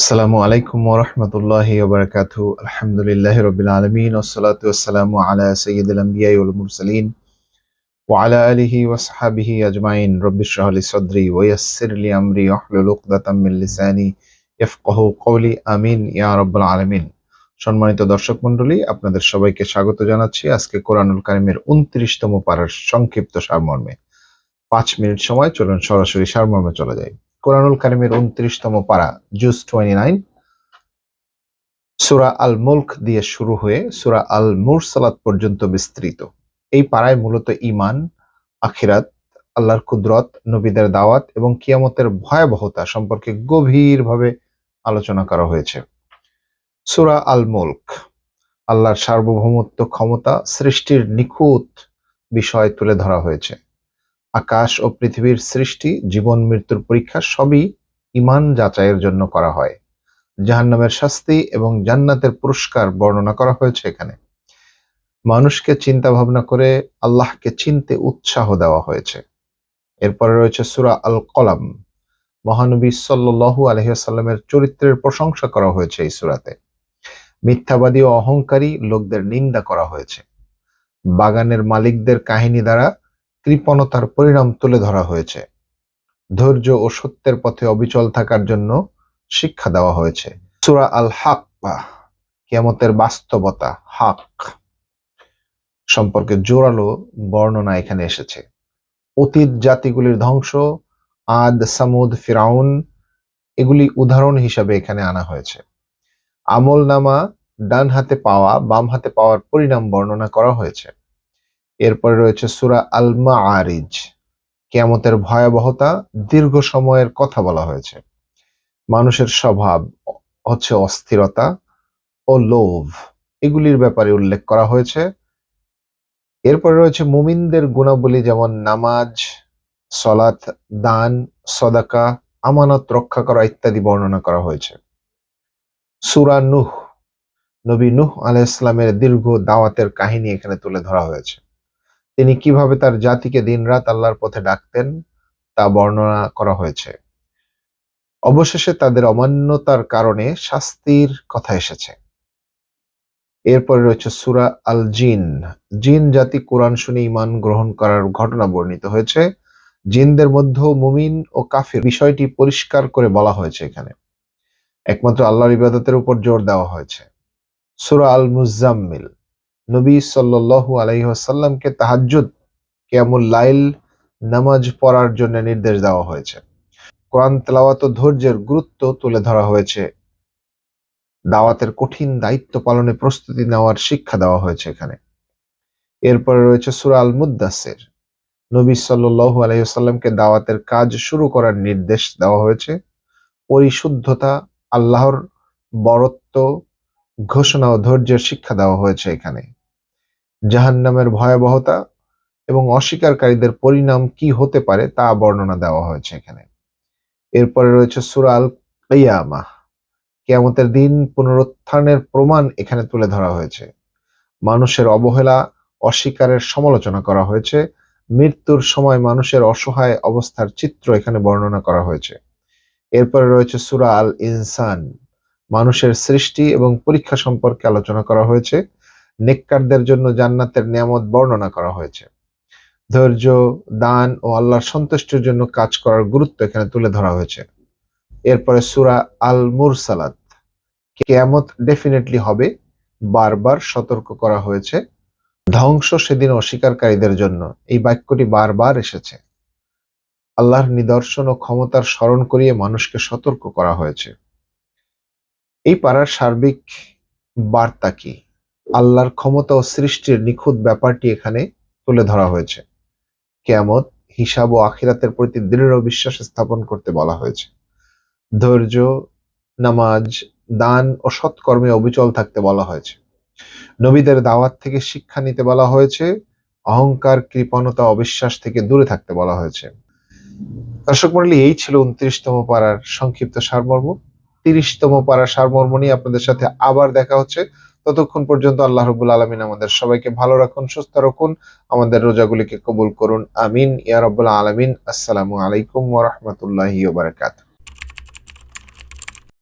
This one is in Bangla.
আসসালামু আলাইকুম ওয়া রাহমাতুল্লাহি ওয়া বারাকাতুহু। আলহামদুলিল্লাহি রাব্বিল আলামিন ওয়াসসালাতু ওয়াসসালামু আলা সাইয়্যিদিল আমবিয়াই ওয়াল মুরসালিন ওয়া আলা আলিহি ওয়া সাহবিহি আজমাইন। রব্বি ইশরাহ লি সাদরি ওয়া ইয়াসসির লি আমরি ওয়াহলুল উকদাতাম মিন লিসানি ইয়াফকাহু কওলি। আমিন ইয়া রাব্বাল আলামিন। সম্মানিত দর্শক মণ্ডলী, আপনাদের সবাইকে স্বাগত জানাচ্ছি আজকে কোরআনুল কারীমের ২৯তম পারার সংক্ষিপ্ত সারমর্মে। ৫ মিনিট সময়, চলুন সরাসরি সারমর্মে চলে যাই। কোরআনুল কারীমের ২৯তম পারা, জুজ 29, সূরা আল মুলক দিয়ে শুরু হয়ে সূরা আল মুরসালাত পর্যন্ত বিস্তৃত। এই পাড়ায় মূলত ঈমান, আখিরাত, আল্লাহর কুদরত, নবীদের দাওয়াত এবং কিয়ামতের ভয়াবহতা সম্পর্কে গভীরভাবে আলোচনা করা হয়েছে। সূরা আল মুলক আল্লাহর সার্বভৌমত্ব, ক্ষমতা, সৃষ্টির নিখুঁত বিষয় তুলে ধরা হয়েছে। আকাশ ও পৃথিবীর সৃষ্টি, জীবন মৃত্যুর পরীক্ষা সবই ঈমান যাচাইয়ের জন্য করা হয়। জাহান্নামের শাস্তি এবং জান্নাতের পুরস্কার বর্ণনা করা হয়েছে এখানে। মানুষকে চিন্তা ভাবনা করে আল্লাহকে চিনতে উৎসাহ দেওয়া হয়েছে। এরপরে রয়েছে সূরা আল কলাম। মহানবী সাল্লাল্লাহু আলাইহি ওয়াসাল্লামের চরিত্রের প্রশংসা করা হয়েছে এই সূরাতে। মিথ্যাবাদী ও অহংকারী লোকদের নিন্দা করা হয়েছে। বাগানের মালিকদের কাহিনী দ্বারা কৃপণতার পরিণাম তুলে ধরা হয়েছে। ধৈর্য ও সত্যের পথে অবিচল থাকার জন্য শিক্ষা দেওয়া হয়েছে। সূরা আল হাক্কা, কিয়ামতের বাস্তবতা, হক সম্পর্কে জোরালো বর্ণনা এখানে এসেছে। অতীত জাতিগুলির ধ্বংস, আদ, সামুদ, ফিরাউন, এগুলি উদাহরণ হিসাবে এখানে আনা হয়েছে। আমল নামা ডান হাতে পাওয়া, বাম হাতে পাওয়ার পরিণাম বর্ণনা করা হয়েছে। এরপরে রয়েছে সূরা আল মাআরিজ, কিয়ামতের ভয়াবহতা, দীর্ঘ সময়ের কথা বলা হয়েছে। মানুষের স্বভাব হচ্ছে অস্থিরতা ও লোভ, এগুলির ব্যাপারে উল্লেখ করা হয়েছে। এরপরে রয়েছে মুমিনদের গুণাবলী, যেমন নামাজ, সলাত, দান, সদাকা, আমানত রক্ষা করা ইত্যাদি বর্ণনা করা হয়েছে। সূরা নূহ, নবী নূহ আলাইহিস সালামের দীর্ঘ দাওয়াতের কাহিনী এখানে তুলে ধরা হয়েছে। তিনি কিভাবে তার জাতিকে দিনরাত আল্লাহর পথে ডাকতেন তা বর্ণনা করা হয়েছে। অবশেষে তাদের অমান্যতার কারণে শাস্তির কথা এসেছে। এরপরে রয়েছে সূরা আল জিন। জিন জাতি কোরআন শুনে ঈমান গ্রহণ করার ঘটনা বর্ণিত হয়েছে। জিনদের মধ্যেও মুমিন ও কাফির বিষয়টি পরিষ্কার করে বলা হয়েছে এখানে। একমাত্র আল্লাহর ইবাদতের উপর জোর দেওয়া হয়েছে। সূরা আল মুজাম্মিল, নবী সাল্লাল্লাহু আলাইহি ওয়াসাল্লামকে তাহাজ্জুদ, কিয়ামুল লাইল নামাজ পড়ার জন্য নির্দেশ দেওয়া হয়েছে। কোরআন তেলাওয়াত ও ধৈর্যের গুরুত্ব তুলে ধরা হয়েছে। দাওয়াতের কঠিন দায়িত্ব পালনে প্রস্তুতি নেওয়ার শিক্ষা দেওয়া হয়েছে এখানে। এরপরে রয়েছে সূরা আল মুদ্দাসির। নবী সাল্লাল্লাহু আলাইহি ওয়াসাল্লামকে দাওয়াতের কাজ শুরু করার নির্দেশ দেওয়া হয়েছে। পরিশুদ্ধতা, আল্লাহর বরত্ব, ঘোষণা ও ধৈর্যের শিক্ষা দেওয়া হয়েছে এখানে। জাহান্নামের ভয়াবহতা এবং অস্বীকারীদের পরিণাম কি হতে পারে তা বর্ণনা দেওয়া হয়েছে এখানে। এরপরে রয়েছে সূরা আল কিয়ামাহ, কিয়ামতের দিন পুনরুত্থানের প্রমাণ এখানে তুলে ধরা হয়েছে। মানুষের অবহেলা, অস্বীকারের সমালোচনা করা হয়েছে। মৃত্যুর সময় মানুষের অসহায় অবস্থার চিত্র এখানে বর্ণনা করা হয়েছে। এরপরে রয়েছে সূরা আল ইনসান, মানুষের সৃষ্টি এবং পরীক্ষা সম্পর্কে আলোচনা করা হয়েছে। নেককারদের জন্য জান্নাতের নিয়ামত বর্ণনা করা হয়েছে। ধৈর্য, দান ও আল্লাহর সন্তুষ্টির জন্য কাজ করার গুরুত্ব এখানে তুলে ধরা হয়েছে। এরপরে সূরা আল মুরসালাত, কিয়ামত ডেফিনেটলি হবে, বারবার সতর্ক করা হয়েছে। ধ্বংস সেদিন অস্বীকারীদের জন্য, এই বাক্যটি বারবার এসেছে। আল্লাহর নিদর্শন ও ক্ষমতার স্মরণ করিয়ে মানুষকে সতর্ক করা হয়েছে। এই পাড়ার সার্বিক বার্তা কি? আল্লাহর ক্ষমতা ও সৃষ্টির নিখুঁত ব্যাপারটি এখানে তুলে ধরা হয়েছে। কিয়ামত, হিসাব ও আখিরাতের প্রতি দৃঢ় বিশ্বাস স্থাপন করতে বলা হয়েছে। ধৈর্য, নামাজ, দান ও সৎকর্মে অবিচল থাকতে বলা হয়েছে। নবীদের দাওয়াত থেকে শিক্ষা নিতে বলা হয়েছে। অহংকার, কৃপণতা, অবিশ্বাস থেকে দূরে থাকতে বলা হয়েছে। দর্শক মণ্ডলী, এই ছিল ২৯তম পাড়ার সংক্ষিপ্ত সারমর্ম। ৩০তম পাড়ার সারমর্ম নিয়ে আপনাদের সাথে আবার দেখা হচ্ছে। ততক্ষণ পর্যন্ত আল্লাহ রাব্বুল আলামিন আমাদের সবাইকে ভালো রাখুন, সুস্থ রাখুন, আমাদের রোজাগুলিকে কবুল করুন। আমিন ইয়া রাব্বুল আলামিন। আসসালামু আলাইকুম ওয়া রাহমাতুল্লাহি ওয়া বারাকাতুহু।